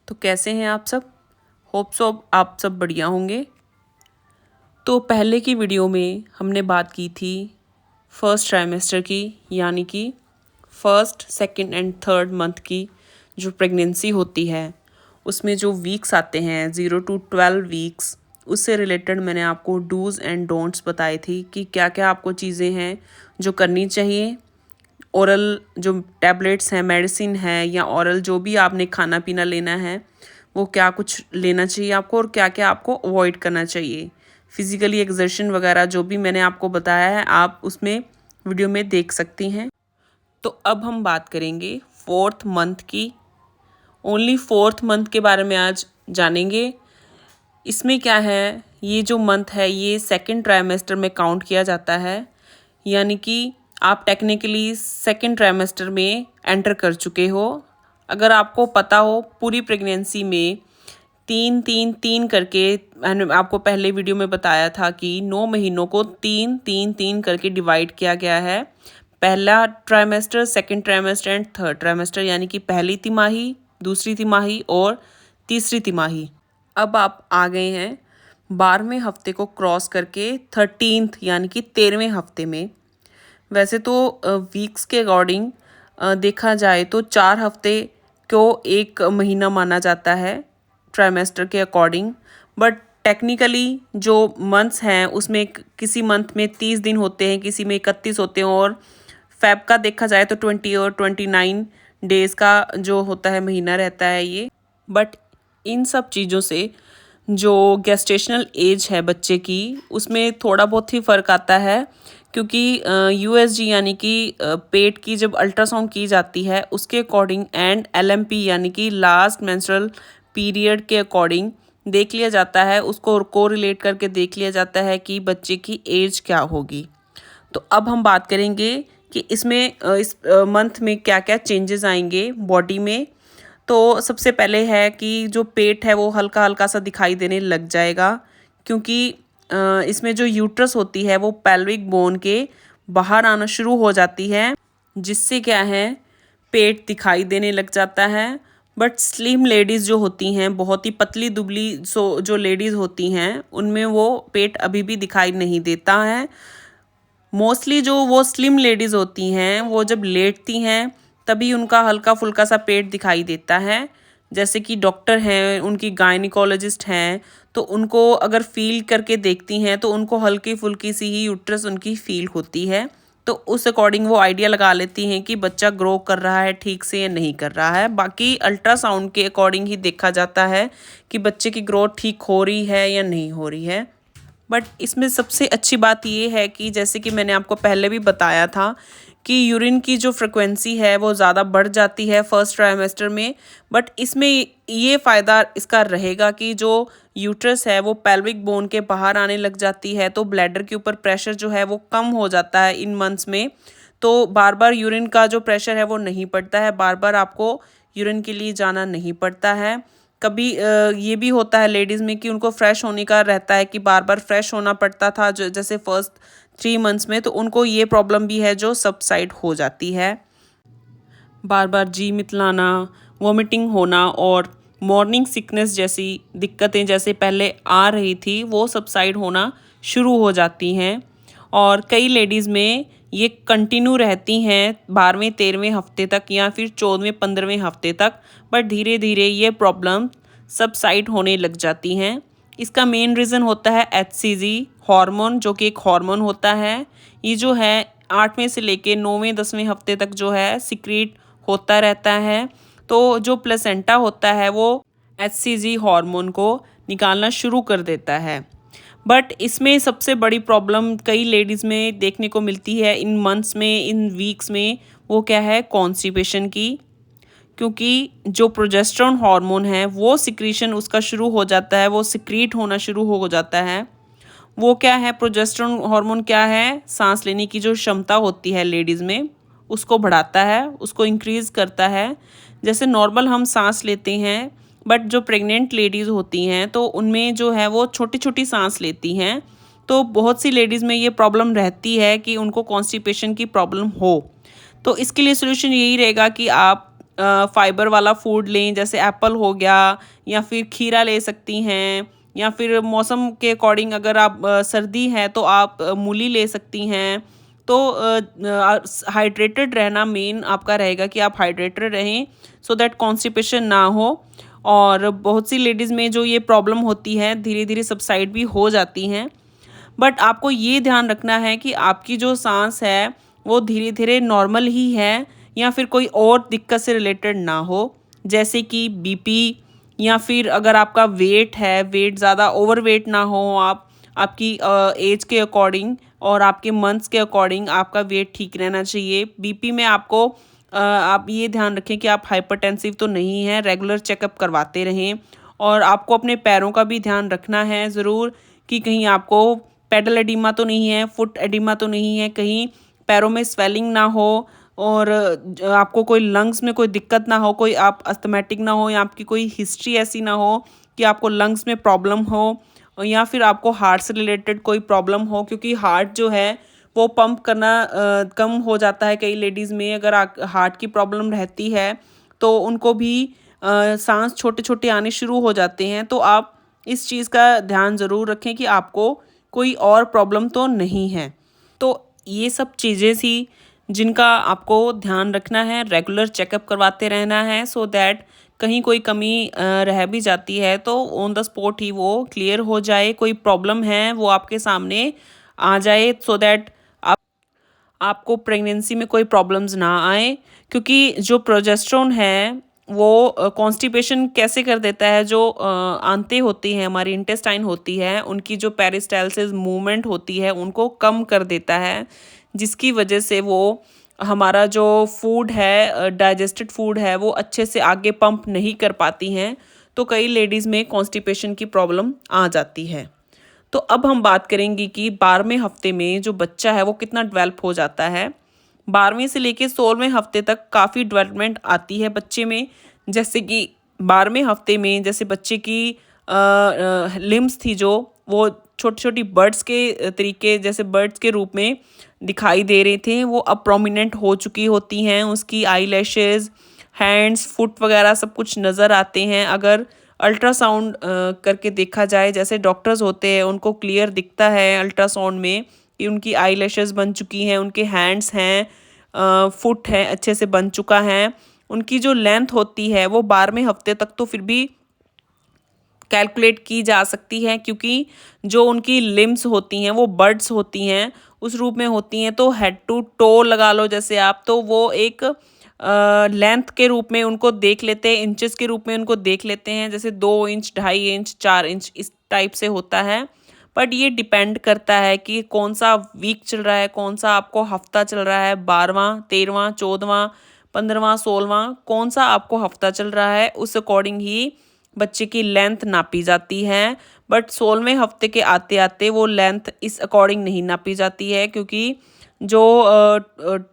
तो कैसे हैं आप सब। होप सो आप सब बढ़िया होंगे। तो पहले की वीडियो में हमने बात की थी फर्स्ट ट्राइमेस्टर की, यानी कि first second and third month की जो प्रेगनेंसी होती है उसमें जो वीक्स आते हैं 0 to 12 वीक्स, उससे रिलेटेड मैंने आपको डूज़ एंड डोंट्स बताई थी कि क्या क्या आपको चीज़ें हैं जो करनी चाहिए। ओरल जो टैबलेट्स हैं, मेडिसिन है, या ओरल जो भी आपने खाना पीना लेना है वो क्या कुछ लेना चाहिए आपको और क्या क्या आपको अवॉइड करना चाहिए। फिज़िकली एक्सर्शन वगैरह जो भी मैंने आपको बताया है आप उसमें वीडियो में देख सकती हैं। तो अब हम बात करेंगे फोर्थ मंथ की। ओनली फोर्थ मंथ के बारे में आज जानेंगे। इसमें क्या है, ये जो मंथ है ये सेकंड ट्राइमेस्टर में काउंट किया जाता है, यानी कि आप टेक्निकली सेकंड ट्राइमेस्टर में एंटर कर चुके हो। अगर आपको पता हो पूरी प्रेगनेंसी में 3-3-3 करके, मैंने आपको पहले वीडियो में बताया था कि 9 महीनों को 3-3-3 करके डिवाइड किया गया है। पहला trimester, second trimester and third trimester, यानी कि पहली तिमाही, दूसरी तिमाही और तीसरी तिमाही। अब आप आ गए हैं 12वें हफ्ते को क्रॉस करके 13th यानी कि 13वें हफ्ते में। वैसे तो वीक्स के अकॉर्डिंग देखा जाए तो 4 हफ्ते को एक महीना माना जाता है ट्राइमेस्टर के अकॉर्डिंग, बट टेक्निकली जो मंथ्स हैं उसमें किसी मंथ में 30 दिन होते हैं, किसी में 31 होते हैं, और फेब का देखा जाए तो 20 और 29 डेज़ का जो होता है महीना रहता है ये। बट इन सब चीज़ों से जो गेस्टेशनल एज है बच्चे की उसमें थोड़ा बहुत ही फ़र्क आता है, क्योंकि यूएसजी यानी कि पेट की जब अल्ट्रासाउंड की जाती है उसके अकॉर्डिंग एंड एलएमपी यानी कि लास्ट मेंस्ट्रुअल पीरियड के अकॉर्डिंग देख लिया जाता है, उसको कोरिलेट करके देख लिया जाता है कि बच्चे की एज क्या होगी। तो अब हम बात करेंगे कि इसमें इस मंथ में क्या क्या चेंजेस आएंगे बॉडी में। तो सबसे पहले है कि जो पेट है वो हल्का हल्का सा दिखाई देने लग जाएगा, क्योंकि इसमें जो यूट्रस होती है वो पेल्विक बोन के बाहर आना शुरू हो जाती है, जिससे क्या है पेट दिखाई देने लग जाता है। बट स्लिम लेडीज़ जो होती हैं, बहुत ही पतली दुबली जो लेडीज़ होती हैं, उनमें वो पेट अभी भी दिखाई नहीं देता है। मोस्टली जो वो स्लिम लेडीज़ होती हैं वो जब लेटती हैं तभी उनका हल्का फुल्का सा पेट दिखाई देता है। जैसे कि डॉक्टर हैं, उनकी गायनिकोलॉजिस्ट हैं, तो उनको अगर फील करके देखती हैं तो उनको हल्की फुल्की सी ही यूट्रस उनकी फील होती है। तो उस अकॉर्डिंग वो आइडिया लगा लेती हैं कि बच्चा ग्रो कर रहा है ठीक से या नहीं कर रहा है। बाकी अल्ट्रासाउंड के अकॉर्डिंग ही देखा जाता है कि बच्चे की ग्रोथ ठीक हो रही है या नहीं हो रही है। बट इसमें सबसे अच्छी बात ये है कि जैसे कि मैंने आपको पहले भी बताया था कि यूरिन की जो फ्रिक्वेंसी है वो ज़्यादा बढ़ जाती है फर्स्ट ट्राइमेस्टर में। बट इसमें ये फ़ायदा इसका रहेगा कि जो यूट्रस है वो पेल्विक बोन के बाहर आने लग जाती है, तो ब्लैडर के ऊपर प्रेशर जो है वो कम हो जाता है इन मंथ्स में। तो बार बार यूरिन का जो प्रेशर है वो नहीं पड़ता है, बार बार आपको यूरिन के लिए जाना नहीं पड़ता है। कभी ये भी होता है लेडीज़ में कि उनको फ्रेश होने का रहता है कि बार बार फ्रेश होना पड़ता था जो जैसे फर्स्ट 3 मंथ्स में, तो उनको ये प्रॉब्लम भी है जो सबसाइड हो जाती है। बार बार जी मितलाना, वॉमिटिंग होना और मॉर्निंग सिकनेस जैसी दिक्कतें जैसे पहले आ रही थी वो सबसाइड होना शुरू हो जाती हैं। और कई लेडीज़ में ये कंटिन्यू रहती हैं 12वें-13वें हफ्ते तक या फिर 14वें-15वें हफ्ते तक, बट धीरे धीरे ये प्रॉब्लम सबसाइड होने लग जाती हैं। इसका मेन रीज़न होता है HCG हार्मोन, जो कि एक हार्मोन होता है। ये जो है 8वें से लेके 9वें-10वें हफ्ते तक जो है सिक्रीट होता रहता है। तो जो प्लेसेंटा होता है वो HCG हार्मोन को निकालना शुरू कर देता है। बट इसमें सबसे बड़ी प्रॉब्लम कई लेडीज़ में देखने को मिलती है इन मंथ्स में, इन वीक्स में, वो क्या है कॉन्स्टिपेशन की। क्योंकि जो प्रोजेस्टेरोन हार्मोन है वो सिक्रीशन उसका शुरू हो जाता है, वो सिक्रीट होना शुरू हो जाता है। वो क्या है, प्रोजेस्टेरोन हार्मोन क्या है, सांस लेने की जो क्षमता होती है लेडीज़ में उसको बढ़ाता है, उसको इंक्रीज़ करता है। जैसे नॉर्मल हम सांस लेते हैं, बट जो प्रेग्नेंट लेडीज़ होती हैं तो उनमें जो है वो छोटी छोटी सांस लेती हैं। तो बहुत सी लेडीज़ में ये प्रॉब्लम रहती है कि उनको कॉन्स्टिपेशन की प्रॉब्लम हो। तो इसके लिए सोल्यूशन यही रहेगा कि आप फाइबर वाला फूड लें, जैसे एप्पल हो गया या फिर खीरा ले सकती हैं, या फिर मौसम के अकॉर्डिंग अगर आप सर्दी है तो आप मूली ले सकती हैं। तो हाइड्रेटेड रहना मेन आपका रहेगा कि आप हाइड्रेटेड रहें सो दैट कॉन्स्टिपेशन ना हो। और बहुत सी लेडीज़ में जो ये प्रॉब्लम होती है धीरे धीरे सबसाइड भी हो जाती हैं। बट आपको ये ध्यान रखना है कि आपकी जो सांस है वो धीरे धीरे नॉर्मल ही है या फिर कोई और दिक्कत से रिलेटेड ना हो, जैसे कि बीपी, या फिर अगर आपका वेट है, वेट ज़्यादा ओवर वेट ना हो, आप आपकी एज के अकॉर्डिंग और आपके मंथ्स के अकॉर्डिंग आपका वेट ठीक रहना चाहिए। बीपी में आपको आप ये ध्यान रखें कि आप हाइपरटेंसिव तो नहीं हैं, रेगुलर चेकअप करवाते रहें। और आपको अपने पैरों का भी ध्यान रखना है ज़रूर कि कहीं आपको पेडल एडिमा तो नहीं है, फुट एडिमा तो नहीं है, कहीं पैरों में स्वेलिंग ना हो और आपको कोई लंग्स में कोई दिक्कत ना हो, कोई आप अस्थमेटिक ना हो, या आपकी कोई हिस्ट्री ऐसी ना हो कि आपको लंग्स में प्रॉब्लम हो, या फिर आपको हार्ट से रिलेटेड कोई प्रॉब्लम हो, क्योंकि हार्ट जो है वो पंप करना कम हो जाता है कई लेडीज़ में। अगर हार्ट की प्रॉब्लम रहती है तो उनको भी सांस छोटे छोटे आने शुरू हो जाते हैं। तो आप इस चीज़ का ध्यान ज़रूर रखें कि आपको कोई और प्रॉब्लम तो नहीं है। तो ये सब चीज़ें थी जिनका आपको ध्यान रखना है, रेगुलर चेकअप करवाते रहना है सो दैट कहीं कोई कमी रह भी जाती है तो ऑन द स्पॉट ही वो क्लियर हो जाए, कोई प्रॉब्लम है वो आपके सामने आ जाए सो दैट आपको प्रेगनेंसी में कोई प्रॉब्लम्स ना आए। क्योंकि जो प्रोजेस्टेरोन है वो कॉन्स्टिपेशन कैसे कर देता है, जो आंतें होती हैं, हमारी इंटेस्टाइन होती है, उनकी जो पेरिस्टालसिस मूवमेंट होती है उनको कम कर देता है, जिसकी वजह से वो हमारा जो फूड है, डाइजेस्टेड फूड है, वो अच्छे से आगे पंप नहीं कर पाती हैं। तो कई लेडीज़ में कॉन्स्टिपेशन की प्रॉब्लम आ जाती है। तो अब हम बात करेंगे कि 12वें हफ्ते में जो बच्चा है वो कितना डेवलप हो जाता है। 12वें से लेके 16वें हफ्ते तक काफ़ी डेवलपमेंट आती है बच्चे में। जैसे कि 12वें हफ्ते में जैसे बच्चे की लिम्स थी जो वो छोटी छोटी बर्ड्स के तरीके, जैसे बर्ड्स के रूप में दिखाई दे रहे थे, वो अब प्रोमिनेंट हो चुकी होती हैं। उसकी आई लैशेज़, हैंड्स, फुट वगैरह सब कुछ नज़र आते हैं। अगर अल्ट्रासाउंड करके देखा जाए, जैसे डॉक्टर्स होते हैं उनको क्लियर दिखता है अल्ट्रासाउंड में कि उनकी आई लैशेज़ बन चुकी हैं, उनके हैंड्स हैं, फुट है अच्छे से बन चुका है। उनकी जो लेंथ होती है वो 12वें हफ्ते तक तो फिर भी कैलकुलेट की जा सकती है, क्योंकि जो उनकी लिम्स होती हैं वो बर्ड्स होती हैं, उस रूप में होती हैं। तो हेड टू टो लगा लो जैसे आप, तो वो एक लेंथ के रूप में उनको देख लेते हैं, इंचेस के रूप में उनको देख लेते हैं, जैसे 2 इंच, 2.5 इंच, 4 इंच इस टाइप से होता है। बट ये डिपेंड करता है कि कौन सा वीक चल रहा है, कौन सा आपको हफ्ता चल रहा है, 12वां, 13वां, 14वां, 15वां, 16वां, कौन सा आपको हफ्ता चल रहा है, उस अकॉर्डिंग ही बच्चे की लेंथ नापी जाती है। बट 16वें हफ्ते के आते आते वो लेंथ इस अकॉर्डिंग नहीं नापी जाती है, क्योंकि जो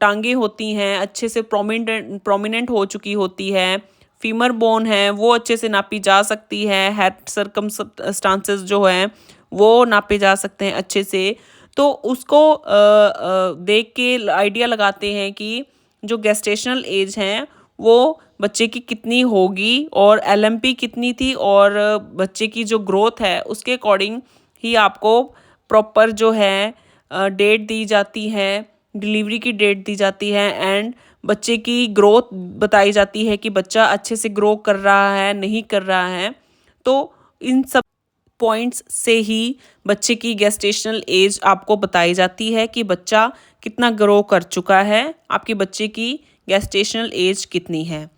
टांगे होती हैं अच्छे से प्रोमिनेंट हो चुकी होती है, फीमर बोन है वो अच्छे से नापी जा सकती है, हेड सर्कमस्टांसेस जो हैं वो नापे जा सकते हैं अच्छे से। तो उसको देख के आइडिया लगाते हैं कि जो गेस्टेशनल एज है वो बच्चे की कितनी होगी और एलएमपी कितनी थी, और बच्चे की जो ग्रोथ है उसके अकॉर्डिंग ही आपको प्रॉपर जो है डेट दी जाती है, डिलीवरी की डेट दी जाती है, एंड बच्चे की ग्रोथ बताई जाती है कि बच्चा अच्छे से ग्रो कर रहा है नहीं कर रहा है। तो इन सब पॉइंट्स से ही बच्चे की गेस्टेशनल एज आपको बताई जाती है कि बच्चा कितना ग्रो कर चुका है, आपके बच्चे की गेस्टेशनल एज कितनी है।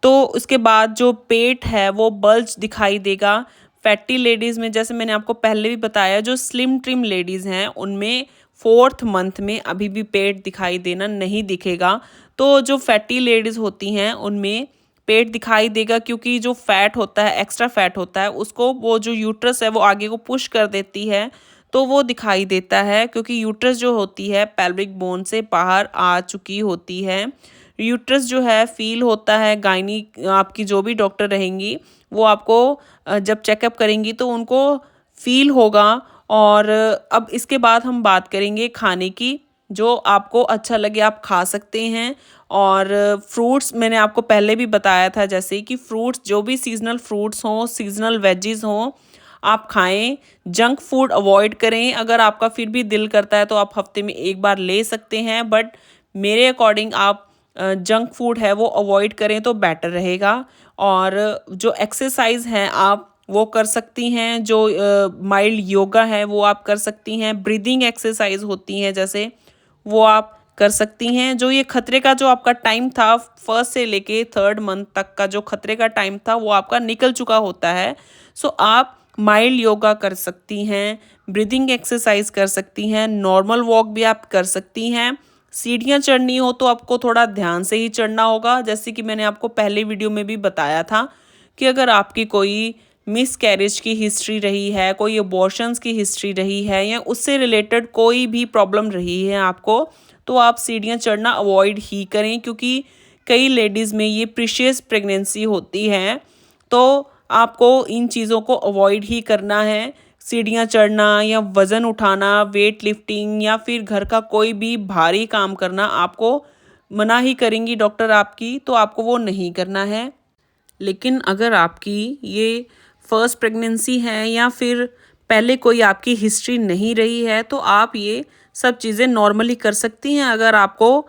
तो उसके बाद जो पेट है वो बल्ज दिखाई देगा। फैटी लेडीज़ में, जैसे मैंने आपको पहले भी बताया, जो स्लिम ट्रिम लेडीज़ हैं उनमें 4th मंथ में अभी भी पेट दिखाई देना नहीं दिखेगा। तो जो फैटी लेडीज़ होती हैं उनमें पेट दिखाई देगा, क्योंकि जो फैट होता है, एक्स्ट्रा फैट होता है, उसको वो जो यूट्रस है वो आगे को पुश कर देती है, तो वो दिखाई देता है। क्योंकि यूट्रस जो होती है पेल्विक बोन से बाहर आ चुकी होती है। यूट्रस जो है फील होता है, गायनी आपकी जो भी डॉक्टर रहेंगी वो आपको जब चेकअप करेंगी तो उनको फील होगा। और अब इसके बाद हम बात करेंगे खाने की, जो आपको अच्छा लगे आप खा सकते हैं और फ्रूट्स मैंने आपको पहले भी बताया था, जैसे कि फ्रूट्स जो भी सीजनल फ्रूट्स हों, सीजनल वेजीज हों, आप खाएं। जंक फूड अवॉइड करें। अगर आपका फिर भी दिल करता है तो आप हफ्ते में एक बार ले सकते हैं, बट मेरे अकॉर्डिंग आप जंक फूड है वो अवॉइड करें तो बेटर रहेगा। और जो एक्सरसाइज हैं आप वो कर सकती हैं, जो माइल्ड योगा है वो आप कर सकती हैं। ब्रीदिंग एक्सरसाइज होती हैं जैसे, वो आप कर सकती हैं। जो ये खतरे का जो आपका टाइम था, फर्स्ट से लेके थर्ड मंथ तक का जो खतरे का टाइम था वो आपका निकल चुका होता है। सो आप माइल्ड योगा कर सकती हैं, ब्रीदिंग एक्सरसाइज कर सकती हैं, नॉर्मल वॉक भी आप कर सकती हैं। सीढ़ियाँ चढ़नी हो तो आपको थोड़ा ध्यान से ही चढ़ना होगा, जैसे कि मैंने आपको पहले वीडियो में भी बताया था कि अगर आपकी कोई मिस कैरेज की हिस्ट्री रही है, कोई अबॉर्शंस की हिस्ट्री रही है, या उससे रिलेटेड कोई भी प्रॉब्लम रही है आपको, तो आप सीढ़ियाँ चढ़ना अवॉइड ही करें, क्योंकि कई लेडीज़ में ये प्रीशियस प्रेगनेंसी होती है। तो आपको इन चीज़ों को अवॉइड ही करना है। सीढ़ियाँ चढ़ना या वज़न उठाना, वेट लिफ्टिंग या फिर घर का कोई भी भारी काम करना आपको मना ही करेंगी डॉक्टर आपकी, तो आपको वो नहीं करना है। लेकिन अगर आपकी ये फर्स्ट प्रेगनेंसी है या फिर पहले कोई आपकी हिस्ट्री नहीं रही है, तो आप ये सब चीज़ें नॉर्मली कर सकती हैं। अगर आपको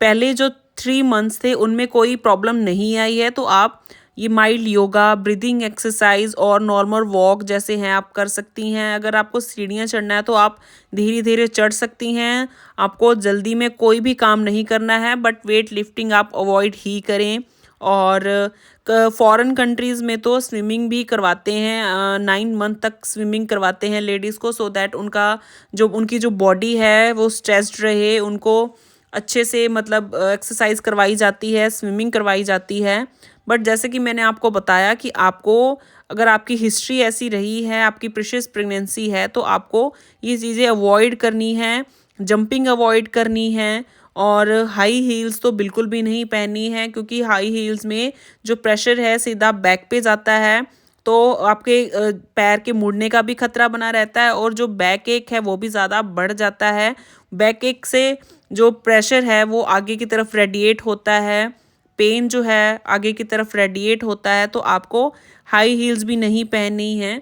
पहले जो 3 मंथ्स थे उनमें कोई प्रॉब्लम नहीं आई है, तो आप ये माइल्ड योगा, ब्रीदिंग एक्सरसाइज और नॉर्मल वॉक जैसे हैं आप कर सकती हैं। अगर आपको सीढ़ियाँ चढ़ना है तो आप धीरे धीरे चढ़ सकती हैं। आपको जल्दी में कोई भी काम नहीं करना है, बट वेट लिफ्टिंग आप अवॉइड ही करें। और फॉरेन कंट्रीज़ में तो स्विमिंग भी करवाते हैं, 9 मंथ तक स्विमिंग करवाते हैं लेडीज़ को, सो दैट उनकी जो बॉडी है वो स्ट्रेस्ड रहे। उनको अच्छे से मतलब एक्सरसाइज करवाई जाती है, स्विमिंग करवाई जाती है। बट जैसे कि मैंने आपको बताया कि आपको अगर आपकी हिस्ट्री ऐसी रही है, आपकी प्रीशियस प्रेगनेंसी है, तो आपको ये चीज़ें अवॉइड करनी है, जंपिंग अवॉइड करनी है। और हाई हील्स तो बिल्कुल भी नहीं पहननी है, क्योंकि हाई हील्स में जो प्रेशर है सीधा बैक पे जाता है, तो आपके पैर के मुड़ने का भी खतरा बना रहता है, और जो बैक एक है वो भी ज़्यादा बढ़ जाता है। बैक एक से जो प्रेशर है वो आगे की तरफ रेडिएट होता है, पेन जो है आगे की तरफ रेडिएट होता है, तो आपको हाई हील्स भी नहीं पहननी है।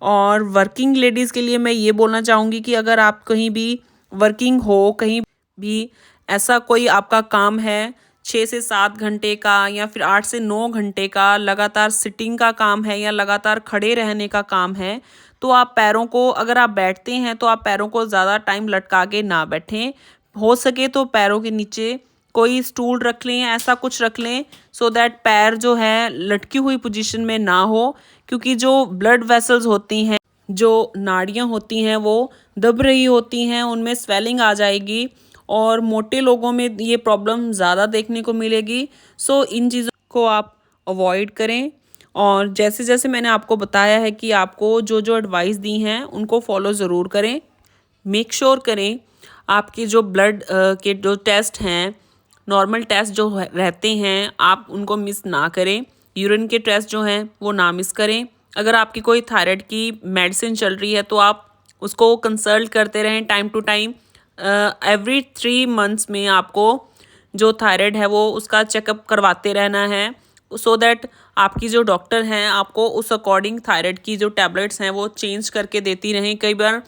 और वर्किंग लेडीज़ के लिए मैं ये बोलना चाहूँगी कि अगर आप कहीं भी वर्किंग हो, कहीं भी ऐसा कोई आपका काम है 6 से 7 घंटे का या फिर 8 से 9 घंटे का लगातार सिटिंग का काम है या लगातार खड़े रहने का काम है, तो आप पैरों को, अगर आप बैठते हैं तो आप पैरों को ज़्यादा टाइम लटका के ना बैठें। हो सके तो पैरों के नीचे कोई स्टूल रख लें, ऐसा कुछ रख लें, सो दैट पैर जो है लटकी हुई पोजीशन में ना हो, क्योंकि जो ब्लड वेसल्स होती हैं, जो नाड़ियाँ होती हैं वो दब रही होती हैं, उनमें स्वेलिंग आ जाएगी, और मोटे लोगों में ये प्रॉब्लम ज़्यादा देखने को मिलेगी। सो इन चीज़ों को आप अवॉइड करें। और जैसे जैसे मैंने आपको बताया है कि आपको जो जो एडवाइस दी हैं उनको फॉलो ज़रूर करें। मेक श्योर करें आपके जो ब्लड के जो टेस्ट हैं, नॉर्मल टेस्ट जो रहते हैं, आप उनको मिस ना करें। यूरिन के टेस्ट जो हैं वो ना मिस करें। अगर आपकी कोई थायराइड की मेडिसिन चल रही है तो आप उसको कंसल्ट करते रहें time to time. Every 3 months में आपको जो थायराइड है वो उसका चेकअप करवाते रहना है, सो दैट आपकी जो डॉक्टर हैं आपको उस अकॉर्डिंग थायराइड की जो टैबलेट्स हैं वो चेंज करके देती रहें। कई बार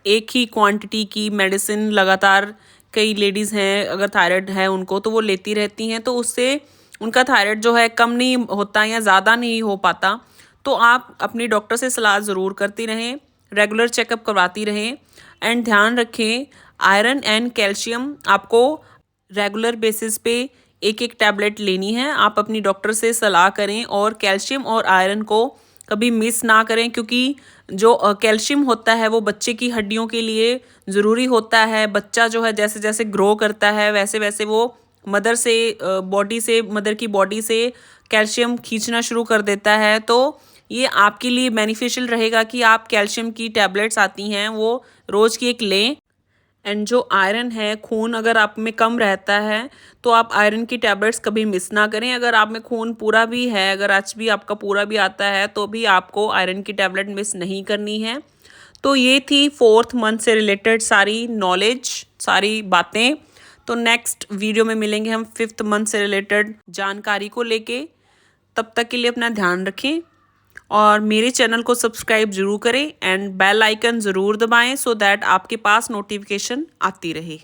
एक ही क्वांटिटी की मेडिसिन लगातार कई लेडीज़ हैं, अगर थायराइड है उनको, तो वो लेती रहती हैं, तो उससे उनका थायराइड जो है कम नहीं होता या ज़्यादा नहीं हो पाता। तो आप अपनी डॉक्टर से सलाह ज़रूर करती रहें, रेगुलर चेकअप करवाती रहें। एंड ध्यान रखें, आयरन एंड कैल्शियम आपको रेगुलर बेसिस पे एक एक टैबलेट लेनी है। आप अपनी डॉक्टर से सलाह करें और कैल्शियम और आयरन को कभी मिस ना करें, क्योंकि जो कैल्शियम होता है वो बच्चे की हड्डियों के लिए ज़रूरी होता है। बच्चा जो है जैसे जैसे ग्रो करता है वैसे वैसे वो मदर की बॉडी से कैल्शियम खींचना शुरू कर देता है। तो ये आपके लिए बेनिफिशियल रहेगा कि आप कैल्शियम की टैबलेट्स आती हैं वो रोज़ की एक लें। एंड जो आयरन है, खून अगर आप में कम रहता है तो आप आयरन की टैबलेट्स कभी मिस ना करें। अगर आप में खून पूरा भी है, अगर एचबी आपका पूरा भी आता है, तो भी आपको आयरन की टैबलेट मिस नहीं करनी है। तो ये थी 4th मंथ से रिलेटेड सारी नॉलेज, सारी बातें। तो नेक्स्ट वीडियो में मिलेंगे हम 5th मंथ से रिलेटेड जानकारी को लेके। तब तक के लिए अपना ध्यान रखें और मेरे चैनल को सब्सक्राइब ज़रूर करें एंड बेल आइकन ज़रूर दबाएं सो दैट आपके पास नोटिफिकेशन आती रहे।